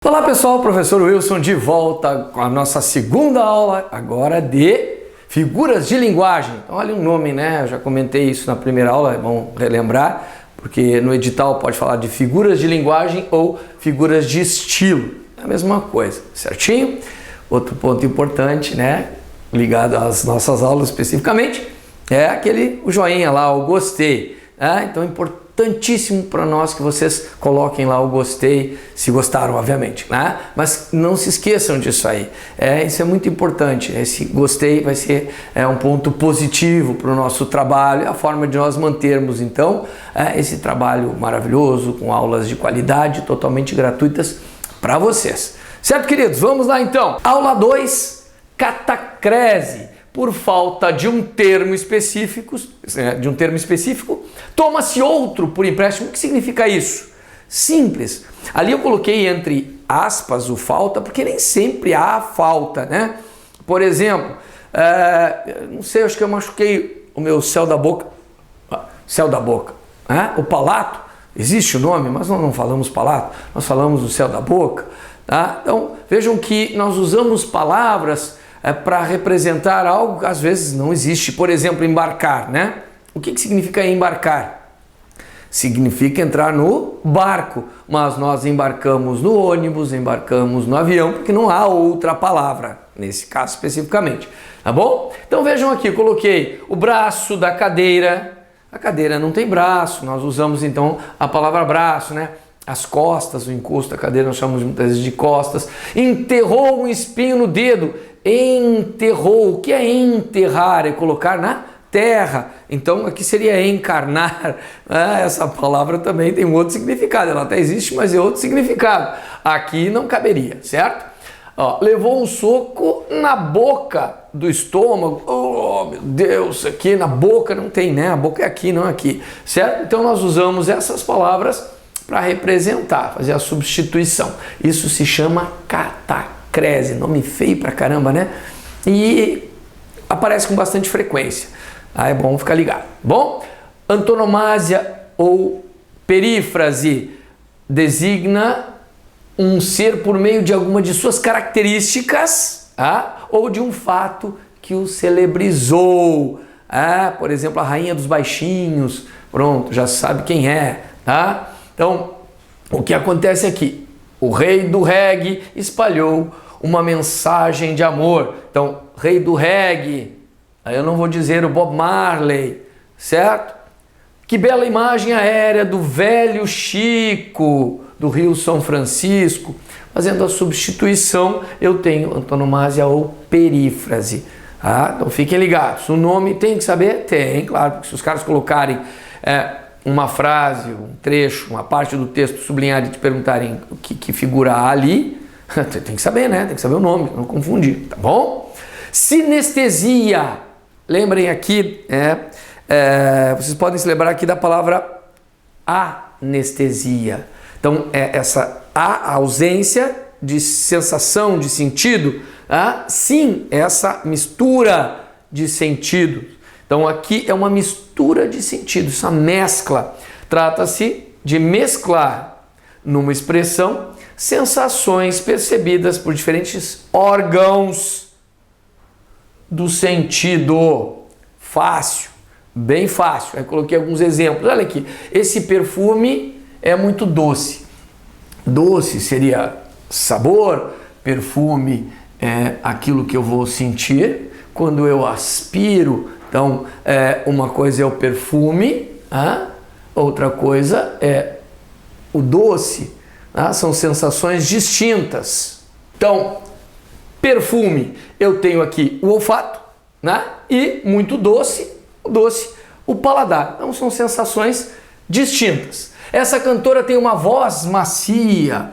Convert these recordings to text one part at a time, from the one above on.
Olá pessoal, professor Wilson de volta com a nossa segunda aula agora de figuras de linguagem. Então, olha o nome, né? Eu já comentei isso na primeira aula, é bom relembrar, porque no edital pode falar de figuras de linguagem ou figuras de estilo. É a mesma coisa, certinho? Outro ponto importante, né? Ligado às nossas aulas especificamente, é o joinha lá, o gostei. Então é importantíssimo para nós que vocês coloquem lá o gostei, se gostaram, obviamente, né? Mas não se esqueçam disso aí. Isso é muito importante. Esse gostei vai ser um ponto positivo para o nosso trabalho, a forma de nós mantermos, então, esse trabalho maravilhoso, com aulas de qualidade, totalmente gratuitas para vocês. Certo, queridos? Vamos lá, então. Aula 2, catacrese. Por falta de um termo específico, toma-se outro por empréstimo. O que significa isso? Simples. Ali eu coloquei entre aspas o falta, porque nem sempre há falta, né? Por exemplo, não sei, acho que eu machuquei o meu céu da boca. Céu da boca. O palato, existe o nome, mas nós não falamos palato, nós falamos o céu da boca. Tá? Então, vejam que nós usamos palavras para representar algo que às vezes não existe. Por exemplo, embarcar, né? O que significa embarcar? Significa entrar no barco, mas nós embarcamos no ônibus, embarcamos no avião, porque não há outra palavra, nesse caso especificamente, tá bom? Então vejam aqui, eu coloquei o braço da cadeira. A cadeira não tem braço, nós usamos então a palavra braço, né? As costas, o encosto da cadeira nós chamamos muitas vezes de costas. Enterrou um espinho no dedo. Enterrou. O que é enterrar? É colocar na terra. Então aqui seria encarnar. Essa palavra também tem um outro significado. Ela até existe, mas é outro significado. Aqui não caberia, certo? Levou um soco na boca do estômago. Oh, meu Deus, aqui na boca não tem, né? A boca é aqui, não aqui, certo? Então nós usamos essas palavras para representar, fazer a substituição. Isso se chama catacrese, nome feio pra caramba, né? E aparece com bastante frequência. É bom ficar ligado. Bom, antonomásia ou perífrase designa um ser por meio de alguma de suas características, ou de um fato que o celebrizou. Por exemplo, a rainha dos baixinhos, pronto, já sabe quem é, tá? Então, o que acontece aqui? O rei do reggae espalhou uma mensagem de amor. Então, rei do reggae, aí eu não vou dizer o Bob Marley, certo? Que bela imagem aérea do velho Chico, do Rio São Francisco. Fazendo a substituição, eu tenho antonomásia ou perífrase. Então, fiquem ligados. O nome tem que saber? Tem, claro, porque se os caras colocarem uma frase, um trecho, uma parte do texto sublinhado e te perguntarem o que figura ali, tem que saber, né? Tem que saber o nome, não confundir, tá bom? Sinestesia. Lembrem aqui, vocês podem se lembrar aqui da palavra anestesia. Então, a ausência de sensação, de sentido, sim, essa mistura de sentidos. Então aqui é uma mistura de sentidos, essa mescla. Trata-se de mesclar numa expressão sensações percebidas por diferentes órgãos do sentido. Fácil, bem fácil. Eu coloquei alguns exemplos. Olha aqui, esse perfume é muito doce. Doce seria sabor, perfume é aquilo que eu vou sentir quando eu aspiro. Então, uma coisa é o perfume, outra coisa é o doce. São sensações distintas. Então, perfume, eu tenho aqui o olfato, e muito doce, o paladar. Então, são sensações distintas. Essa cantora tem uma voz macia,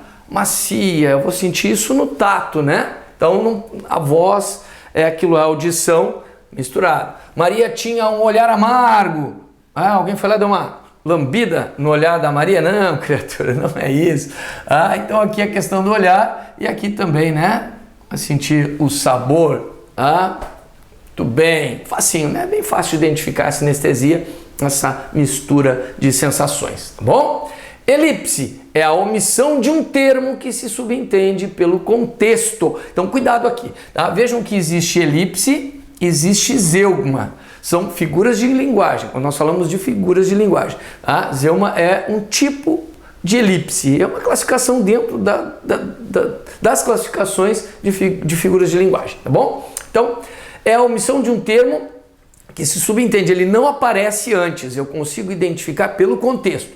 eu vou sentir isso no tato, né? Então, a voz é aquilo, a audição misturado. Maria tinha um olhar amargo. Alguém foi lá e deu uma lambida no olhar da Maria? Não, criatura, não é isso. Então aqui a questão do olhar e aqui também, né? A sentir o sabor Muito bem, facinho, né? Bem fácil de identificar essa sinestesia, essa mistura de sensações, tá bom? Elipse é a omissão de um termo que se subentende pelo contexto. Então, cuidado aqui, tá? Vejam que existe elipse, existe zeugma. São figuras de linguagem. Quando nós falamos de figuras de linguagem, a zeugma é um tipo de elipse. É uma classificação dentro das classificações de figuras de linguagem, tá bom? Então, é a omissão de um termo que se subentende, ele não aparece antes, eu consigo identificar pelo contexto.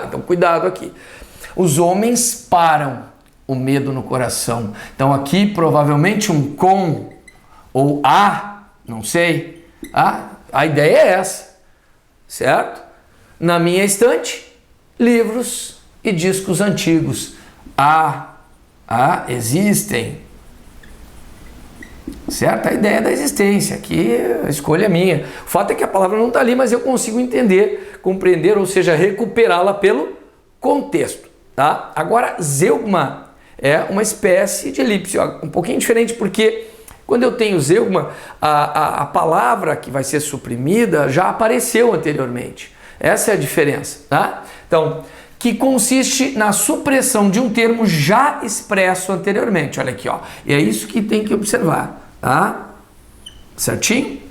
Então cuidado aqui. Os homens param o medo no coração. Então aqui provavelmente um com ou a, não sei. A ideia é essa, certo? Na minha estante, livros e discos antigos. Existem. Certo? A ideia da existência, aqui a escolha é minha. O fato é que a palavra não está ali, mas eu consigo entender, compreender, ou seja, recuperá-la pelo contexto. Tá? Agora, zeugma é uma espécie de elipse, um pouquinho diferente, porque quando eu tenho zeugma, a palavra que vai ser suprimida já apareceu anteriormente. Essa é a diferença. Tá? Então, que consiste na supressão de um termo já expresso anteriormente. Olha aqui, ó. E é isso que tem que observar. Tá? Certinho?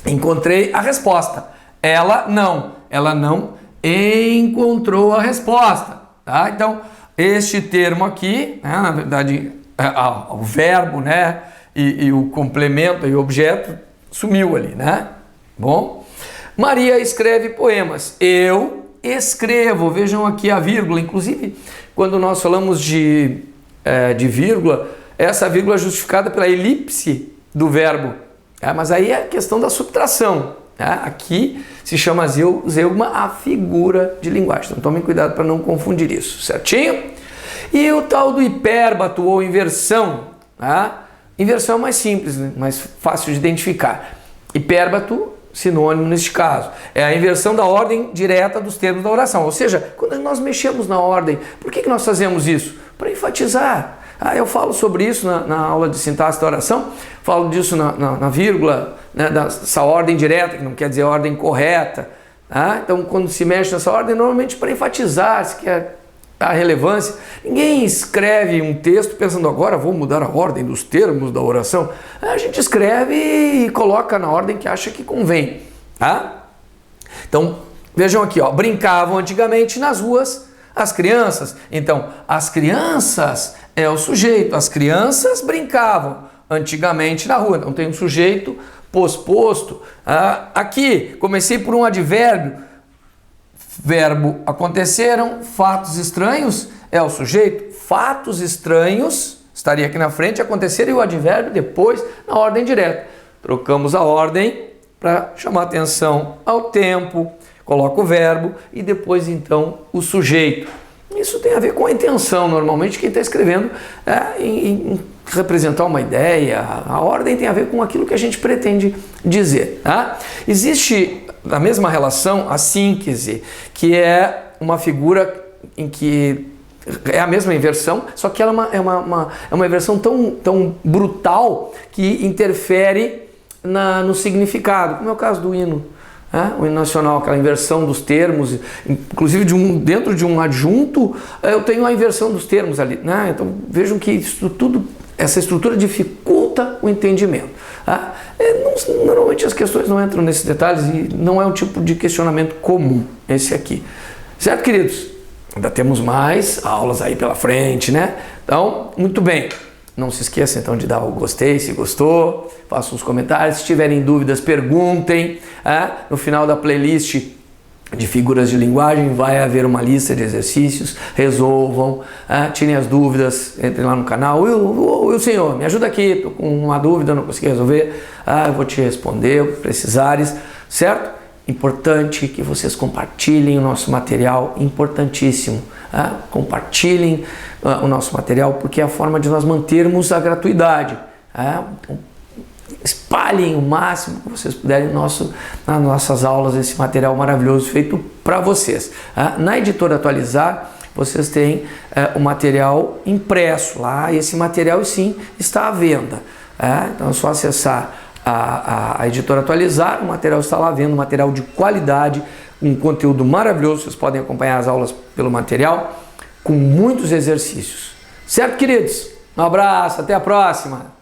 Encontrei a resposta. Ela não encontrou a resposta. Tá? Então, este termo aqui, né, na verdade, o verbo, né, e o complemento e o objeto sumiu ali, né? Bom, Maria escreve poemas. Eu escrevo. Vejam aqui a vírgula. Inclusive, quando nós falamos de vírgula, essa vírgula é justificada pela elipse do verbo, mas aí é a questão da subtração. Aqui se chama zeugma a figura de linguagem, então tomem cuidado para não confundir isso, certinho? E o tal do hipérbato ou inversão, inversão é mais simples, né? Mais fácil de identificar. Hipérbato, sinônimo neste caso, é a inversão da ordem direta dos termos da oração, ou seja, quando nós mexemos na ordem, por que nós fazemos isso? Para enfatizar. Eu falo sobre isso na aula de sintaxe da oração, falo disso na vírgula, né, dessa ordem direta, que não quer dizer ordem correta. Então, quando se mexe nessa ordem, normalmente para enfatizar, se quer a relevância. Ninguém escreve um texto pensando agora vou mudar a ordem dos termos da oração. A gente escreve e coloca na ordem que acha que convém. Então, vejam aqui, ó, brincavam antigamente nas ruas as crianças. Então, as crianças é o sujeito, as crianças brincavam antigamente na rua. Então tem um sujeito posposto. Aqui comecei por um advérbio, verbo aconteceram, fatos estranhos é o sujeito, fatos estranhos estaria aqui na frente, aconteceram, e o advérbio depois na ordem direta. Trocamos a ordem para chamar atenção ao tempo, coloca o verbo e depois então o sujeito. Isso tem a ver com a intenção, normalmente quem está escrevendo em representar uma ideia, a ordem tem a ver com aquilo que a gente pretende dizer. Existe na mesma relação a síntese, que é uma figura em que é a mesma inversão, só que ela é uma inversão tão brutal que interfere no significado, como é o caso do hino. O hino nacional, aquela inversão dos termos, inclusive dentro de um adjunto, eu tenho a inversão dos termos ali, né? Então vejam que essa estrutura dificulta o entendimento. Normalmente as questões não entram nesses detalhes e não é um tipo de questionamento comum esse aqui. Certo, queridos? Ainda temos mais aulas aí pela frente, né? Então, muito bem. Não se esqueça então de dar o gostei, se gostou, façam os comentários, se tiverem dúvidas, perguntem. No final da playlist de figuras de linguagem vai haver uma lista de exercícios, resolvam, tirem as dúvidas, entrem lá no canal. Will, senhor, me ajuda aqui, estou com uma dúvida, não consegui resolver, eu vou te responder, o que precisares, certo? Importante que vocês compartilhem o nosso material, importantíssimo. Compartilhem o nosso material, porque é a forma de nós mantermos a gratuidade. Espalhem o máximo que vocês puderem nas nossas aulas esse material maravilhoso feito para vocês. Na editora Atualizar, vocês têm o material impresso lá, e esse material sim está à venda. Então é só acessar a editora Atualizar, o material está lá vendo, material de qualidade, um conteúdo maravilhoso, vocês podem acompanhar as aulas pelo material, com muitos exercícios. Certo, queridos? Um abraço, até a próxima!